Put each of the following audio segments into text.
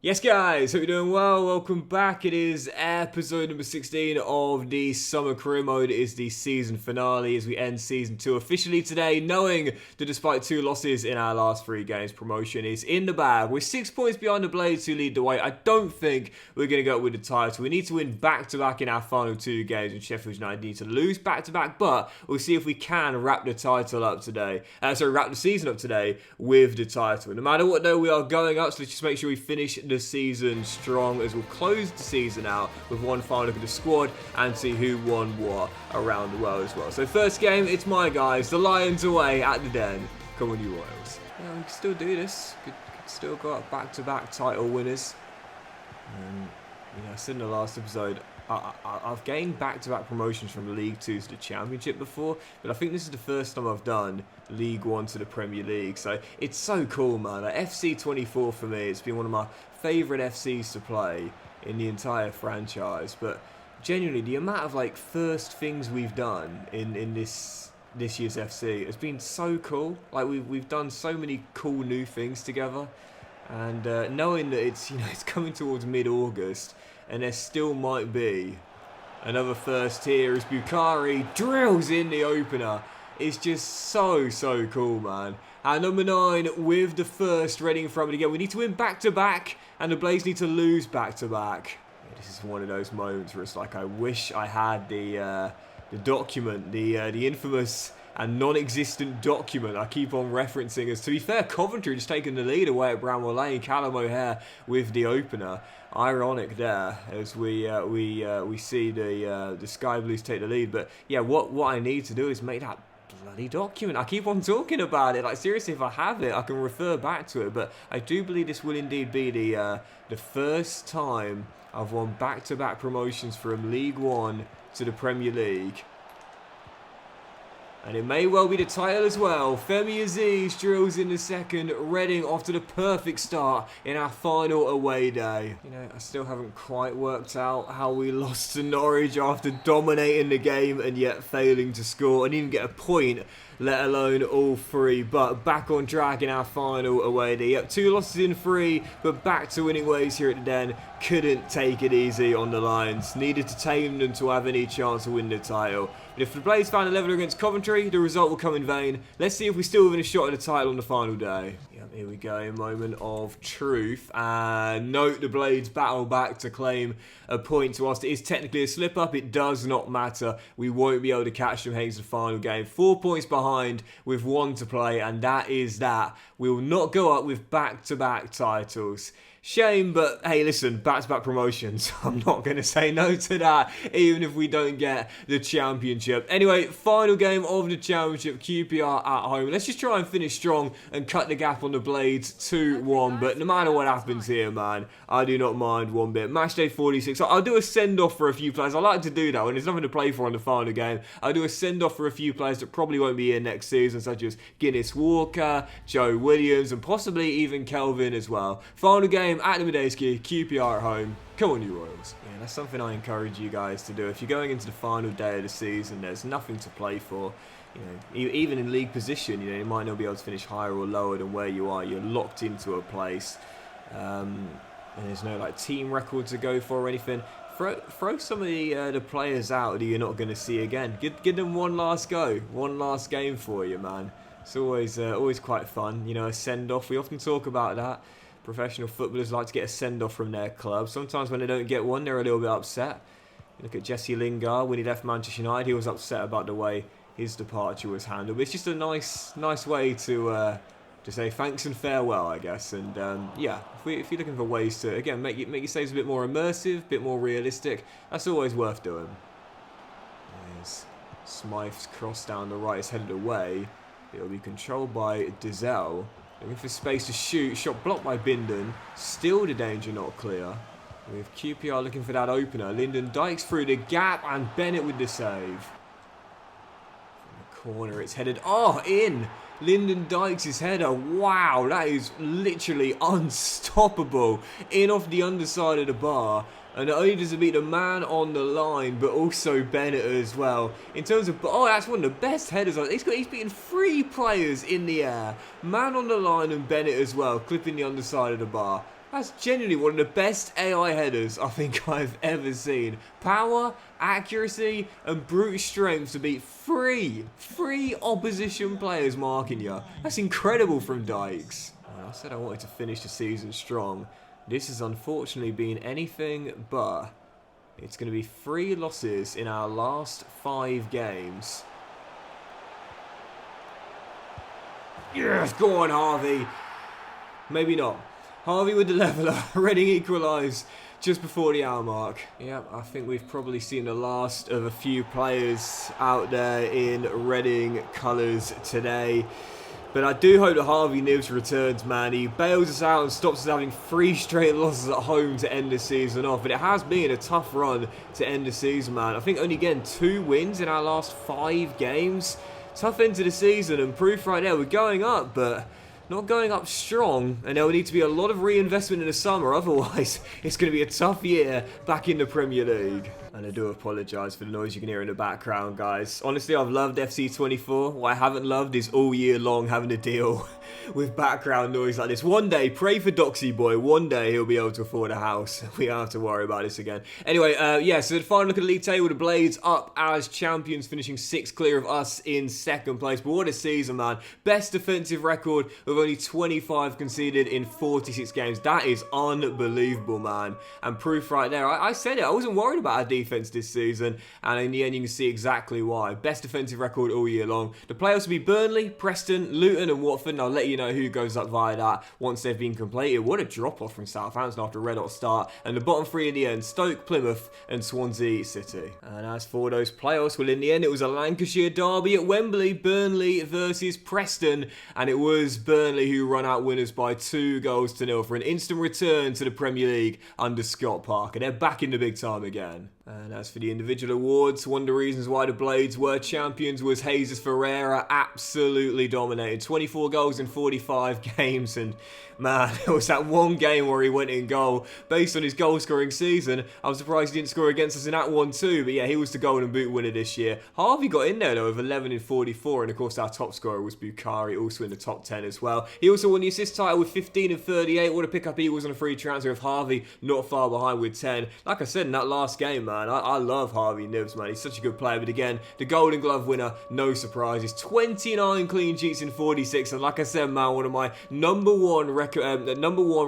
Yes guys, hope you're doing well, welcome back. It is episode number 16 of the Summer Career Mode. It is the season finale as we end season 2 officially today, knowing that despite 2 losses in our last 3 games, promotion is in the bag. We're 6 points behind the Blades who lead the way. I don't think we're going to go with the title. We need to win back-to-back in our final 2 games, and Sheffield United need to lose back-to-back, but we'll see if we can wrap the title up today. Wrap the season up today with the title. No matter what though, we are going up, so let's just make sure we finish the season strong as we'll close the season out with one final look at the squad and see who won what around the world as well. So first game, it's my guys, the Lions away at the Den. Come on you Royals. Yeah, we can still do this. Could still go up back-to-back title winners. I said in the last episode, I've gained back-to-back promotions from League 2 to the Championship before, but I think this is the first time I've done League 1 to the Premier League, so it's so cool, man. Like, FC 24 for me, it's been one of my favourite FCs to play in the entire franchise, but genuinely, the amount of like first things we've done in this year's FC has been so cool. Like, we've done so many cool new things together, and knowing that it's coming towards mid-August, and there still might be another first here as Bukhari drills in the opener. It's just so cool, man. And number 9 with the first Reading from it again. We need to win back-to-back, and the Blades need to lose back-to-back. Yeah, this is one of those moments where it's like, I wish I had the document, the infamous and non-existent document I keep on referencing. As to be fair, Coventry just taking the lead away at Bramwell Lane. Callum O'Hare with the opener. Ironic there as we see the Sky Blues take the lead. But yeah, what I need to do is make that bloody document. I keep on talking about it. Like, seriously, if I have it, I can refer back to it. But I do believe this will indeed be the first time I've won back-to-back promotions from League 1 to the Premier League. And it may well be the title as well. Femi Aziz drills in the second. Reading off to the perfect start in our final away day. I still haven't quite worked out how we lost to Norwich after dominating the game and yet failing to score and even get a point, let alone all 3. But back on track in our final away day. Yep, 2 losses in 3, but back to winning ways here at the Den. Couldn't take it easy on the Lions. Needed to tame them to have any chance to win the title. But if the Blades found a level against Coventry, the result will come in vain. Let's see if we still win a shot at the title on the final day. Yep, here we go, a moment of truth. And note the Blades battle back to claim a point. Whilst it is technically a slip-up, it does not matter. We won't be able to catch them heading to the final game. 4 points behind with 1 to play, and that is that. We will not go up with back-to-back titles. Shame, but hey, listen, back-to-back promotions. I'm not going to say no to that, even if we don't get the championship. Anyway, final game of the championship, QPR at home. Let's just try and finish strong and cut the gap on the Blades 2-1. But no matter what happens here, man, I do not mind one bit. Match day 46. I'll do a send-off for a few players. I like to do that when there's nothing to play for on the final game. I'll do a send-off for a few players that probably won't be here next season, such as Guinness Walker, Joe Williams, and possibly even Kelvin as well. Final game at the Medeski, QPR at home. Come on, you Royals. Yeah, that's something I encourage you guys to do. If you're going into the final day of the season, there's nothing to play for. Even in league position, you might not be able to finish higher or lower than where you are. You're locked into a place, and there's no like team record to go for or anything. Throw some of the players out that you're not going to see again. Give them one last go, one last game for you, man. It's always quite fun. A send off. We often talk about that. Professional footballers like to get a send-off from their club. Sometimes when they don't get one, they're a little bit upset. Look at Jesse Lingard when he left Manchester United. He was upset about the way his departure was handled. But it's just a nice way to say thanks and farewell, I guess. And yeah, if you're looking for ways to again make your saves a bit more immersive, a bit more realistic, that's always worth doing. There's Smythe's cross down the right is headed away. It'll be controlled by Dizel. Looking for space to shoot. Shot blocked by Bindon. Still the danger not clear. With QPR looking for that opener. Lyndon Dykes through the gap and Bennett with the save. From the corner it's headed. Oh, in! Lyndon Dykes' header. Wow, that is literally unstoppable. In off the underside of the bar. And not only does it beat the man on the line, but also Bennett as well. In terms of... Oh, that's one of the best headers. He's beaten 3 players in the air. Man on the line and Bennett as well, clipping the underside of the bar. That's genuinely one of the best AI headers I think I've ever seen. Power, accuracy, and brute strength to beat three opposition players marking you. That's incredible from Dykes. I said I wanted to finish the season strong. This has unfortunately been anything but. It's going to be 3 losses in our last 5 games. Yes, go on, Harvey. Maybe not. Harvey with the leveller. Reading equalise just before the hour mark. Yeah, I think we've probably seen the last of a few players out there in Reading colours today. But I do hope that Harvey Nibs returns, man. He bails us out and stops us having 3 straight losses at home to end the season off. But it has been a tough run to end the season, man. I think only getting 2 wins in our last 5 games. Tough end to the season, and proof right there. We're going up, but not going up strong. And there will need to be a lot of reinvestment in the summer. Otherwise, it's going to be a tough year back in the Premier League. And I do apologise for the noise you can hear in the background, guys. Honestly, I've loved FC24. What I haven't loved is all year long having to deal with background noise like this. One day, pray for Doxy Boy. One day he'll be able to afford a house. We don't have to worry about this again. Anyway, yeah, so the final look at the league table. The Blades up as champions, finishing 6 clear of us in 2nd place. But what a season, man. Best defensive record with only 25 conceded in 46 games. That is unbelievable, man. And proof right there. I said it. I wasn't worried about our defense this season, and in the end you can see exactly why. Best defensive record all year long. The playoffs will be Burnley, Preston, Luton and Watford, and I'll let you know who goes up via that once they've been completed. What a drop off from Southampton after a red hot start, and the bottom 3 in the end: Stoke, Plymouth and Swansea City. And as for those playoffs, well, in the end it was a Lancashire derby at Wembley, Burnley versus Preston, and it was Burnley who run out winners by 2-0 for an instant return to the Premier League under Scott Parker. They're back in the big time again. And as for the individual awards, one of the reasons why the Blades were champions was Jesus Ferreira absolutely dominated. 24 goals in 45 games, and man, it was that one game where he went in goal. Based on his goal-scoring season, I'm surprised he didn't score against us in that one too, but yeah, he was the Golden Boot winner this year. Harvey got in there though with 11 in 44, and of course our top scorer was Bukhari, also in the top 10 as well. He also won the assist title with 15 in 38. What a pick up Eagles on a free transfer, with Harvey not far behind with 10. Like I said in that last game, man, I love Harvey Nibs, man. He's such a good player. But again, the Golden Glove winner, no surprises. 29 clean sheets in 46. And like I said, man, one of my number one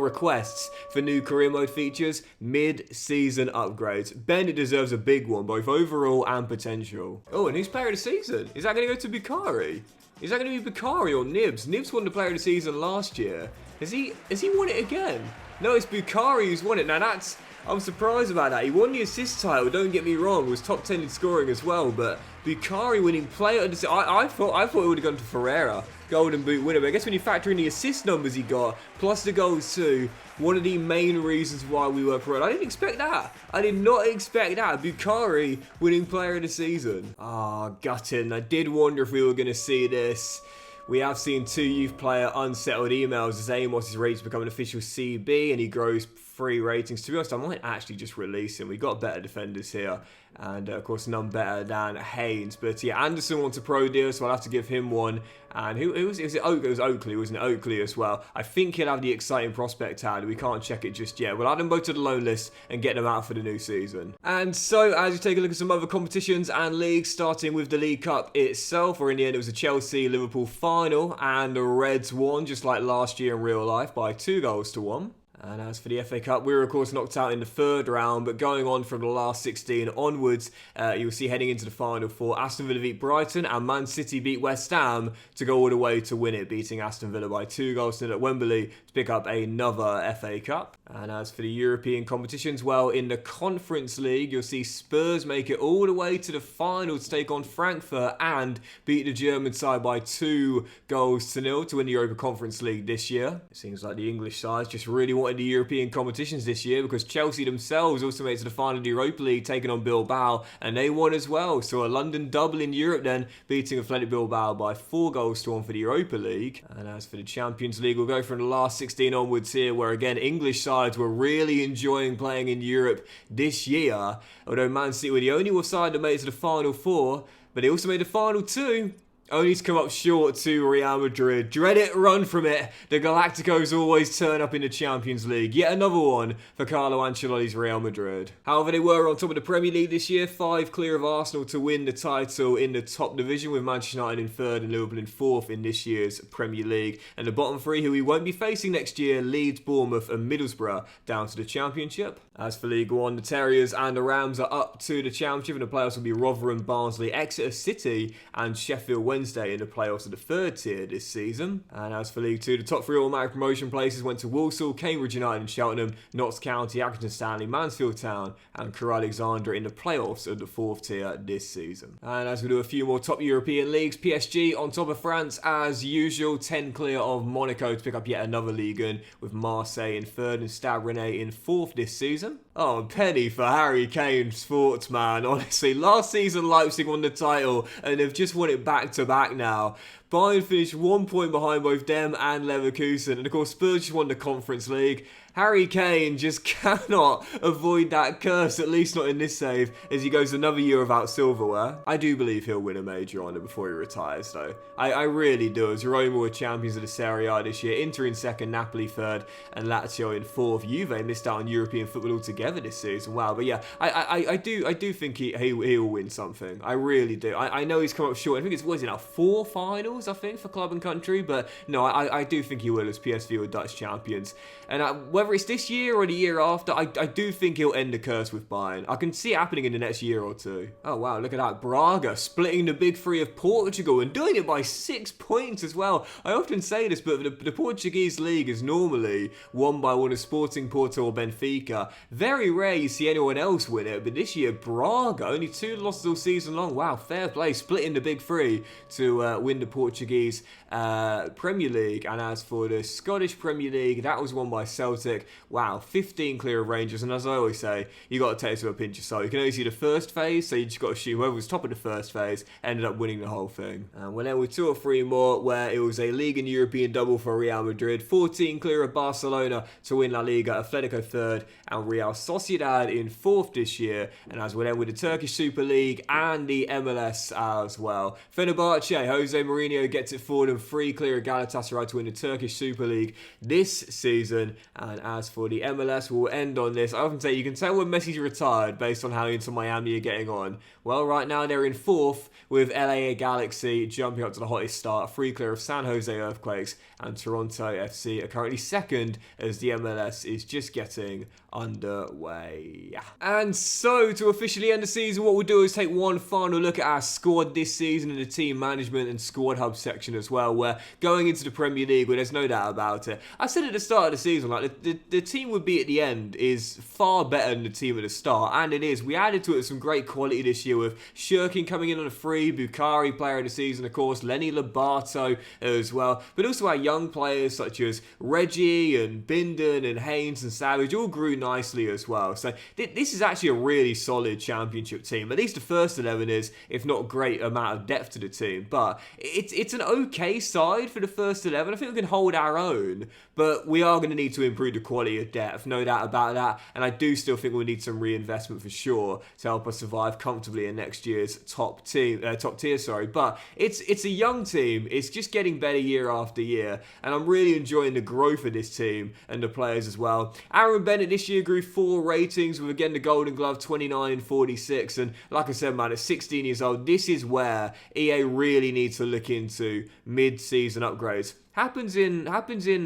requests for new career mode features, mid-season upgrades. Bennett deserves a big one, both overall and potential. Oh, and who's player of the season? Is that going to go to Bukhari? Is that going to be Bukhari or Nibs? Nibs won the player of the season last year. Has he won it again? No, it's Bukhari who's won it. Now I'm surprised about that. He won the assist title, don't get me wrong. Was top 10 in scoring as well, but Bukhari winning player of the season. I thought it would have gone to Ferreira, Golden Boot winner. But I guess when you factor in the assist numbers he got, plus the goals too, one of the main reasons why we were promoted. I didn't expect that. I did not expect that. Bukhari winning player of the season. Gutting. I did wonder if we were going to see this. We have seen 2 youth player unsettled emails as Amos is ready to become an official CB, and he grows 3 ratings. To be honest, I might actually just release him. We've got better defenders here, and of course none better than Haynes. But yeah, Anderson wants a pro deal, so I'll have to give him one. And who was it? It was Oakley, wasn't it? Oakley as well. I think he'll have the exciting prospect tag. We can't check it just yet. We'll add them both to the loan list and get them out for the new season. And so, as you take a look at some other competitions and leagues, starting with the League Cup itself, where in the end it was a Chelsea-Liverpool final, and the Reds won, just like last year in real life, by 2-1. And as for the FA Cup, we were of course knocked out in the 3rd round, but going on from the last 16 onwards, you'll see heading into the final 4, Aston Villa beat Brighton and Man City beat West Ham to go all the way to win it, beating Aston Villa by 2-0 at Wembley to pick up another FA Cup. And as for the European competitions, well, in the Conference League, you'll see Spurs make it all the way to the final to take on Frankfurt and beat the German side by 2-0 to win the Europa Conference League this year. It seems like the English sides just really wanted the European competitions this year, because Chelsea themselves also made it to the final of the Europa League, taking on Bilbao, and they won as well. So a London double in Europe then, beating Athletic Bilbao by 4-1 for the Europa League. And as for the Champions League, we'll go from the last 16 onwards here, where again English sides were really enjoying playing in Europe this year, although Man City were the only side that made it to the final 4, but they also made the final 2. only to come up short to Real Madrid. Dread it, run from it. The Galacticos always turn up in the Champions League. Yet another one for Carlo Ancelotti's Real Madrid. However, they were on top of the Premier League this year, 5 clear of Arsenal to win the title in the top division, with Manchester United in 3rd and Liverpool in 4th in this year's Premier League. And the bottom 3, who we won't be facing next year, Leeds, Bournemouth and Middlesbrough, down to the Championship. As for League One, the Terriers and the Rams are up to the Championship, and the playoffs will be Rotherham, Barnsley, Exeter City and Sheffield Wednesday in the playoffs of the 3rd tier this season. And as for League 2, the top 3 automatic promotion places went to Walsall, Cambridge United and Cheltenham, Notts County, Accrington Stanley, Mansfield Town and Crewe Alexandra in the playoffs of the 4th tier this season. And as we do a few more top European leagues, PSG on top of France as usual, 10 clear of Monaco to pick up yet another Ligue 1, with Marseille in 3rd and Stade Rennais in 4th this season. Oh, penny for Harry Kane, sportsman. Honestly, last season Leipzig won the title and they've just won it back to back now. Bayern finished 1 point behind both them and Leverkusen, and of course Spurs just won the Conference League. Harry Kane just cannot avoid that curse, at least not in this save, as he goes another year without silverware. I do believe he'll win a major honour before he retires, though. I really do, as Roma were champions of the Serie A this year, Inter in 2nd, Napoli 3rd, and Lazio in 4th. Juve missed out on European football altogether this season. Wow, but yeah, I do think he will win something. I really do. I know he's come up short. I think it's, what is it now, 4 finals, I think, for club and country, but no, I do think he will, as PSV were Dutch champions. And whether it's this year or the year after, I do think he'll end the curse with Bayern. I can see it happening in the next year or two. Oh wow, look at that. Braga splitting the big 3 of Portugal and doing it by 6 points as well. I often say this, but the Portuguese league is normally won by one of Sporting Porto or Benfica. Very rare you see anyone else win it, but this year Braga, only 2 losses all season long. Wow, fair play, splitting the big 3 to win the Portuguese Premier League. And as for the Scottish Premier League, that was won by Celtic. Wow, 15 clear of Rangers, and as I always say, you got to take it with a pinch of salt. You can only see the first phase, so you just got to assume whoever was top of the first phase ended up winning the whole thing. And we're then with 2 or 3 more, where it was a League and European double for Real Madrid, 14 clear of Barcelona to win La Liga, Atletico 3rd, and Real Sociedad in 4th this year. And as we're then with the Turkish Super League and the MLS as well. Fenerbahce, Jose Mourinho gets it forward and 3 clear of Galatasaray to win the Turkish Super League this season. And as for the MLS, we'll end on this. I often say you can tell when Messi's retired based on how Inter Miami are getting on. Well, right now they're in 4th with LA Galaxy jumping up to the hottest start, 3 clear of San Jose Earthquakes, and Toronto FC are currently 2nd as the MLS is just getting underway. And so, to officially end the season, what we'll do is take one final look at our squad this season in the team management and squad hub section as well, where going into the Premier League, where there's no doubt about it. I said at the start of the season, like the team would be at the end is far better than the team at the start, and it is. We added to it some great quality this year with Shirkin coming in on a free, Bukhari player of the season, of course, Lenny Lobato as well, but also our young players such as Reggie and Bindon and Haynes and Savage all grew nicely as well. So this is actually a really solid championship team. At least the first 11 is, if not great amount of depth to the team, but it's an okay side for the first 11. I think we can hold our own, but we are going to need to improve the quality of depth, no doubt about that, and I do still think we'll need some reinvestment for sure to help us survive comfortably in next year's top tier. But it's a young team. It's just getting better year after year, and I'm really enjoying the growth of this team and the players as well. Aaron Bennett this year grew 4 ratings with, again, the Golden Glove 29 and 46, and like I said, man, at 16 years old, this is where EA really needs to look into mid-season upgrades. Happens in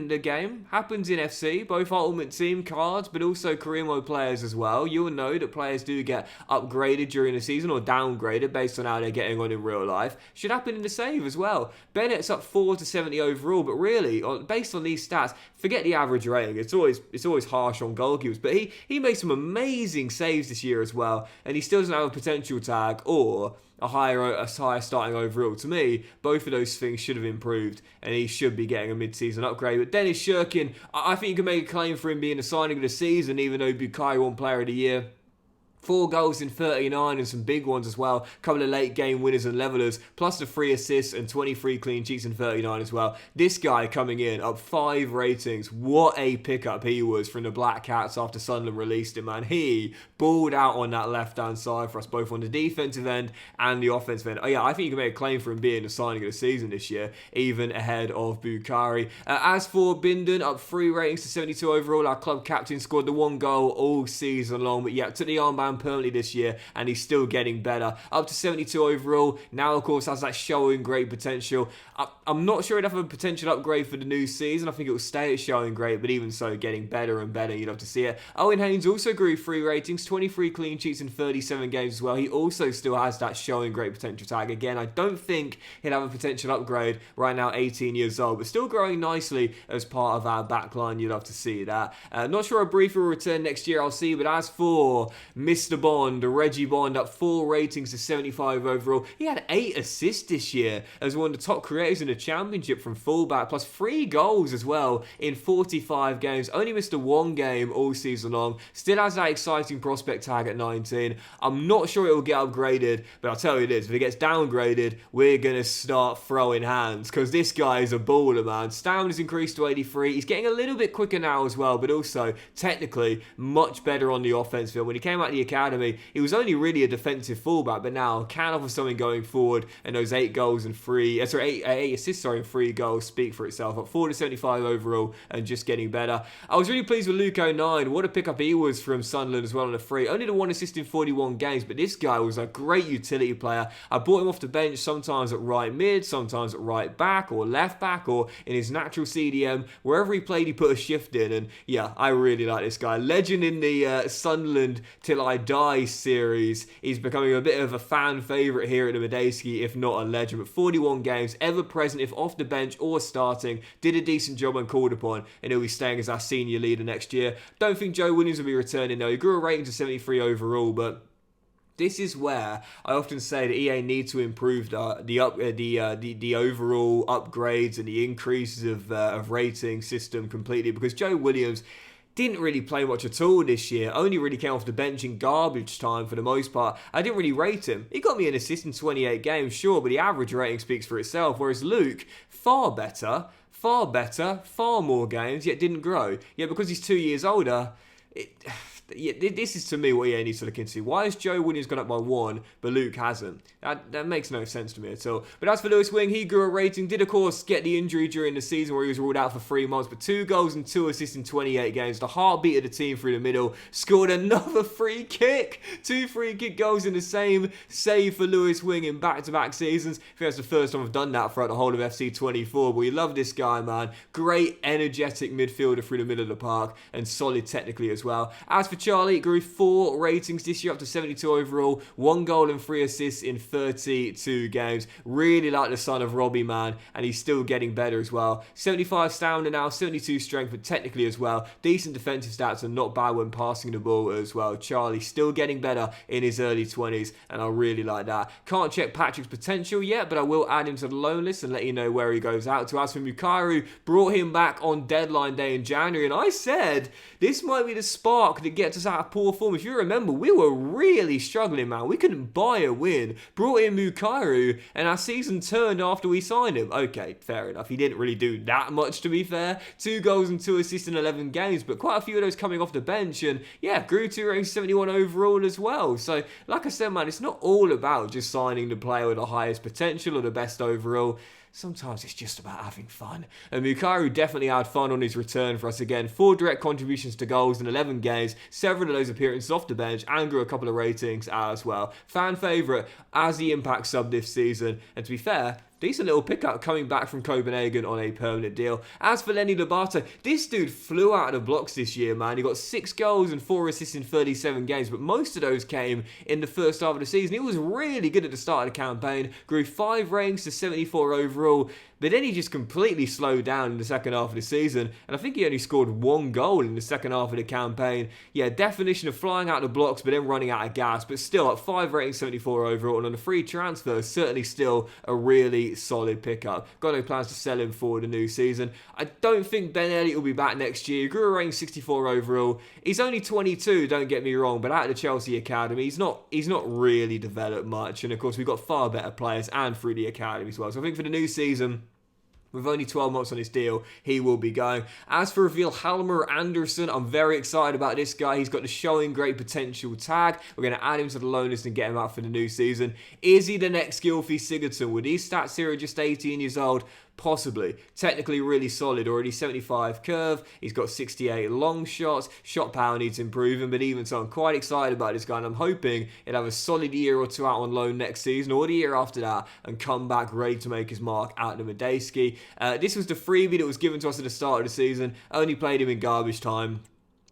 the game, happens in FC, both Ultimate Team cards, but also career mode players as well. You'll know that players do get upgraded during the season or downgraded based on how they're getting on in real life. Should happen in the save as well. Bennett's up 4 to 70 overall, but really, based on these stats, forget the average rating. It's always harsh on goalkeepers, but he made some amazing saves this year as well, and he still doesn't have a potential tag or a higher starting overall. To me, both of those things should have improved, and he should be getting a mid-season upgrade. But Dennis Shirkin, I think you can make a claim for him being the signing of the season, even though Bukhari won Player of the Year. 4 goals in 39 and some big ones as well. A couple of late game winners and levelers, plus the 3 assists and 23 clean sheets in 39 as well. This guy coming in up 5 ratings. What a pickup he was from the Black Cats after Sunderland released him, man. He balled out on that left-hand side for us, both on the defensive end and the offensive end. Oh yeah, I think you can make a claim for him being the signing of the season this year, even ahead of Bukhari. As for Bindon, up 3 ratings to 72 overall. Our club captain scored the 1 goal all season long, but yeah, took the armband permanently this year, and he's still getting better. Up to 72 overall. Now, of course, has that showing great potential. I'm not sure he'd have a potential upgrade for the new season. I think it will stay at showing great, but even so, getting better and better. You'd love to see it. Owen Haynes also grew 3 ratings, 23 clean sheets in 37 games as well. He also still has that showing great potential tag. Again, I don't think he'll have a potential upgrade right now, 18 years old, but still growing nicely as part of our backline. You'd love to see that. Not sure a brief will return next year, I'll see, but as for Mr. Bond, Reggie Bond, up 4 ratings to 75 overall. He had 8 assists this year as one of the top creators in the championship from fullback, plus 3 goals as well in 45 games. Only missed a 1 game all season long. Still has that exciting prospect tag at 19. I'm not sure it will get upgraded, but I'll tell you this, if it gets downgraded, we're going to start throwing hands, because this guy is a baller, man. Stamina's increased to 83. He's getting a little bit quicker now as well, but also technically much better on the offense field. When he came out of the academy, he was only really a defensive fullback, but now can offer something going forward, and those 8 goals and 8 assists and 3 goals speak for itself. Up 4 to 75 overall and just getting better. I was really pleased with Luke 09. What a pickup he was from Sunderland as well on a free. Only the 1 assist in 41 games, but this guy was a great utility player. I brought him off the bench sometimes at right mid, sometimes at right back or left back, or in his natural CDM. Wherever he played, he put a shift in, and yeah, I really like this guy. Legend in the Sunderland Till I Die series. He's becoming a bit of a fan favourite here at the Medeski, if not a legend. But 41 games, ever present if off the bench or starting, did a decent job when called upon, and he'll be staying as our senior leader next year. Don't think Joe Williams will be returning though. He grew a rating to 73 overall, but this is where I often say that EA need to improve the overall upgrades and the increases of rating system completely, because Joe Williams didn't really play much at all this year. Only really came off the bench in garbage time for the most part. I didn't really rate him. He got me an assist in 28 games, sure, but the average rating speaks for itself. Whereas Luke, far better, far more games, yet didn't grow. Yet because he's 2 years older, this is to me what EA needs to look into. Why has Joe Williams gone up by 1, but Luke hasn't? That makes no sense to me at all. But as for Lewis Wing, he grew a rating, did of course get the injury during the season where he was ruled out for 3 months, but 2 goals and 2 assists in 28 games. The heartbeat of the team through the middle. Scored another free kick. 2 free kick goals in the same save for Lewis Wing in back-to-back seasons. I think that's the first time I've done that throughout the whole of FC 24. But we love this guy, man. Great, energetic midfielder through the middle of the park, and solid technically as well. As for Charlie, grew 4 ratings this year up to 72 overall, 1 goal and 3 assists in 32 games. Really like the son of Robbie, man, and he's still getting better as well. 75 stamina now, 72 strength, but technically as well. Decent defensive stats and not bad when passing the ball as well. Charlie still getting better in his early 20s, and I really like that. Can't check Patrick's potential yet, but I will add him to the loan list and let you know where he goes out to. As for Mukaru, brought him back on deadline day in January, and I said this might be the spark that gets us out of poor form. If you remember, we were really struggling, man. We couldn't buy a win. Brought in Mukaru, and our season turned after we signed him. Okay, fair enough. He didn't really do that much, to be fair. 2 goals and 2 assists in 11 games, but quite a few of those coming off the bench, and yeah, grew to rank 71 overall as well. So, like I said, man, it's not all about just signing the player with the highest potential or the best overall. Sometimes it's just about having fun. And Mukaru definitely had fun on his return for us again. 4 direct contributions to goals in 11 games, several of those appearances off the bench, and grew a couple of ratings as well. Fan favourite as the Impact sub this season. And to be fair, decent little pickup coming back from Copenhagen on a permanent deal. As for Lenny Lobato, this dude flew out of the blocks this year, man. He got 6 goals and 4 assists in 37 games, but most of those came in the first half of the season. He was really good at the start of the campaign, grew 5 ranks to 74 overall. But then he just completely slowed down in the second half of the season, and I think he only scored 1 goal in the second half of the campaign. Yeah, definition of flying out the blocks, but then running out of gas. But still, at 5 rating, 74 overall, and on a free transfer, certainly still a really solid pickup. Got no plans to sell him for the new season. I don't think Ben Elliott will be back next year. He grew a rating 64 overall. He's only 22, don't get me wrong, but out of the Chelsea academy, he's not really developed much. And of course, we've got far better players and through the academy as well. So I think for the new season, with only 12 months on his deal, he will be going. As for Vilhelmer Anderson, I'm very excited about this guy. He's got the showing great potential tag. We're going to add him to the loan list and get him out for the new season. Is he the next Gylfi Sigurdsson? With these stats here at just 18 years old, possibly. Technically really solid, already 75 curve, he's got 68 long shots, shot power needs improving, but even so, I'm quite excited about this guy, and I'm hoping he'll have a solid year or two out on loan next season, or the year after that, and come back ready to make his mark at the Medeski. This was the freebie that was given to us at the start of the season, only played him in garbage time.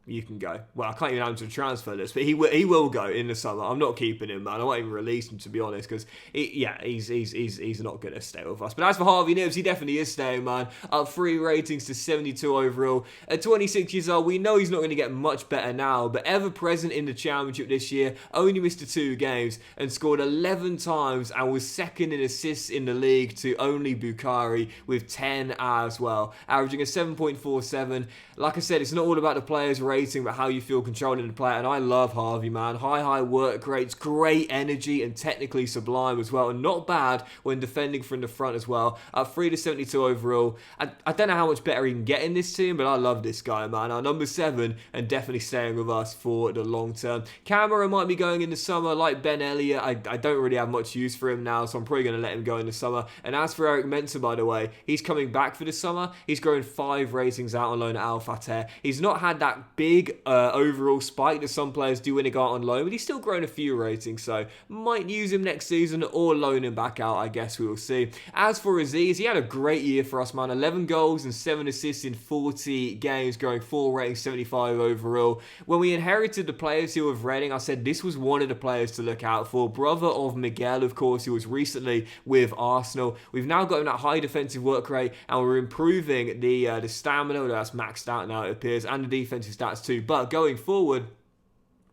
You can go. Well, I can't even add him to the transfer list, but he will go in the summer. I'm not keeping him, man. I won't even release him, to be honest, because he's not going to stay with us. But as for Harvey Nibbs, he definitely is staying, man. Up 3 ratings to 72 overall. At 26 years old, we know he's not going to get much better now, but ever present in the championship this year, only missed 2 games and scored 11 times and was second in assists in the league to only Bukhari with 10 as well, averaging a 7.47. Like I said, it's not all about the players' rating, but how you feel controlling the player, and I love Harvey, man. High work rates, great energy, and technically sublime as well, and not bad when defending from the front as well. 3 to 72 overall. I don't know how much better he can get in this team, but I love this guy, man. Our number 7, and definitely staying with us for the long term. Camera might be going in the summer, like Ben Elliott. I don't really have much use for him now, so I'm probably going to let him go in the summer. And as for Eric Mensah, by the way, he's coming back for the summer. He's growing 5 ratings out on loan at Al Fateh. He's not had that big overall spike that some players do when they go out on loan, but he's still grown a few ratings, so might use him next season or loan him back out. I guess we will see. As for Aziz, he had a great year for us, man. 11 goals and 7 assists in 40 games, growing 4 ratings, 75 overall. When we inherited the players here with Reading, I said this was one of the players to look out for. Brother of Miguel, of course, who was recently with Arsenal. We've now got him that high defensive work rate, and we're improving the stamina, although that's maxed out now, it appears, and the defensive stats too. But going forward,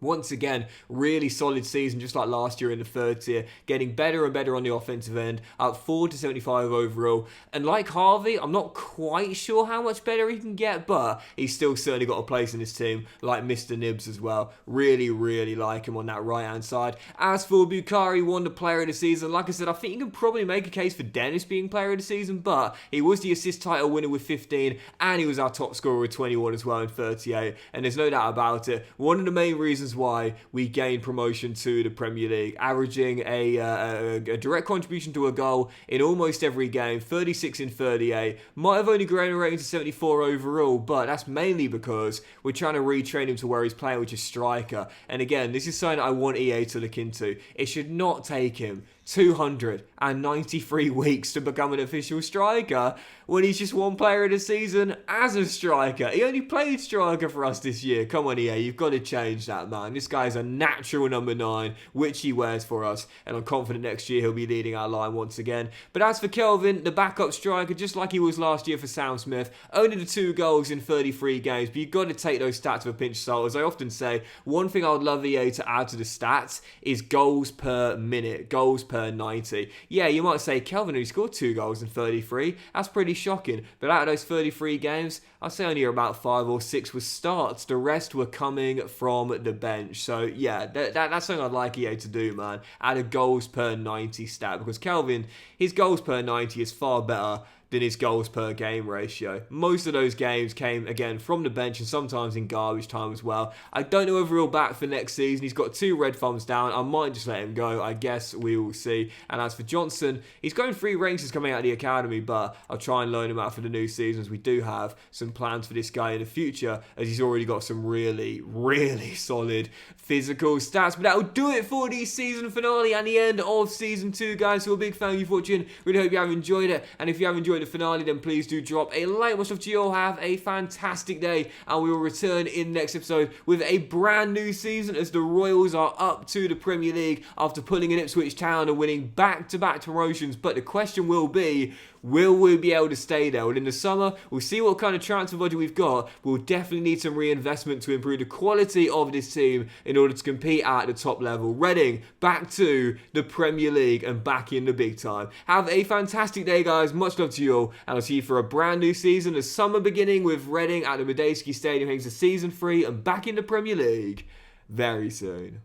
once again, really solid season, just like last year in the 3rd tier, getting better and better on the offensive end, up 4 to 75 overall. And like Harvey, I'm not quite sure how much better he can get, but he's still certainly got a place in this team, like Mr. Nibbs as well. Really like him on that right-hand side. As for Bukhari, won the player of the season. Like I said, I think you can probably make a case for Dennis being player of the season, but he was the assist title winner with 15, and he was our top scorer with 21 as well in 38, and there's no doubt about it. One of the main reasons why we gained promotion to the Premier League, averaging a direct contribution to a goal in almost every game, 36 in 38. Might have only grown a rating to 74 overall, but that's mainly because we're trying to retrain him to where he's playing, which is striker. And again, this is something I want EA to look into. It should not take him 293 weeks to become an official striker when he's just one player of the season as a striker. He only played striker for us this year. Come on, EA, you've got to change that, man. This guy's a natural number 9, which he wears for us, and I'm confident next year he'll be leading our line once again. But as for Kelvin, the backup striker, just like he was last year for Sam Smith, only the 2 goals in 33 games, but you've got to take those stats with a pinch of salt. As I often say, one thing I would love EA to add to the stats is goals per minute, goals per 90. Yeah, you might say, Kelvin only scored 2 goals in 33. That's pretty shocking. But out of those 33 games, I'd say only about 5 or 6 were starts. The rest were coming from the bench. So yeah, that's something I'd like EA to do, man. Add a goals per 90 stat, because Kelvin, his goals per 90 is far better than his goals per game ratio. Most of those games came, again, from the bench and sometimes in garbage time as well. I don't know if he'll back for next season. He's got 2 red thumbs down. I might just let him go. I guess we will see. And as for Johnson, he's going 3 races coming out of the academy, but I'll try and loan him out for the new season, as we do have some plans for this guy in the future, as he's already got some really solid physical stats. But that'll do it for the season finale and the end of season 2, guys. So a big thank you for watching. Really hope you have enjoyed it. And if you have enjoyed the finale, then please do drop a like. Much love to you all. Have a fantastic day, and we will return in next episode with a brand new season as the Royals are up to the Premier League after pulling in Ipswich Town and winning back-to-back promotions. But the question will be, will we be able to stay there? Well, in the summer, we'll see what kind of transfer budget we've got. We'll definitely need some reinvestment to improve the quality of this team in order to compete at the top level. Reading back to the Premier League and back in the big time. Have a fantastic day, guys. Much love to you all, and I'll see you for a brand new season. The summer beginning with Reading at the Medeski Stadium, heading to season 3 and back in the Premier League very soon.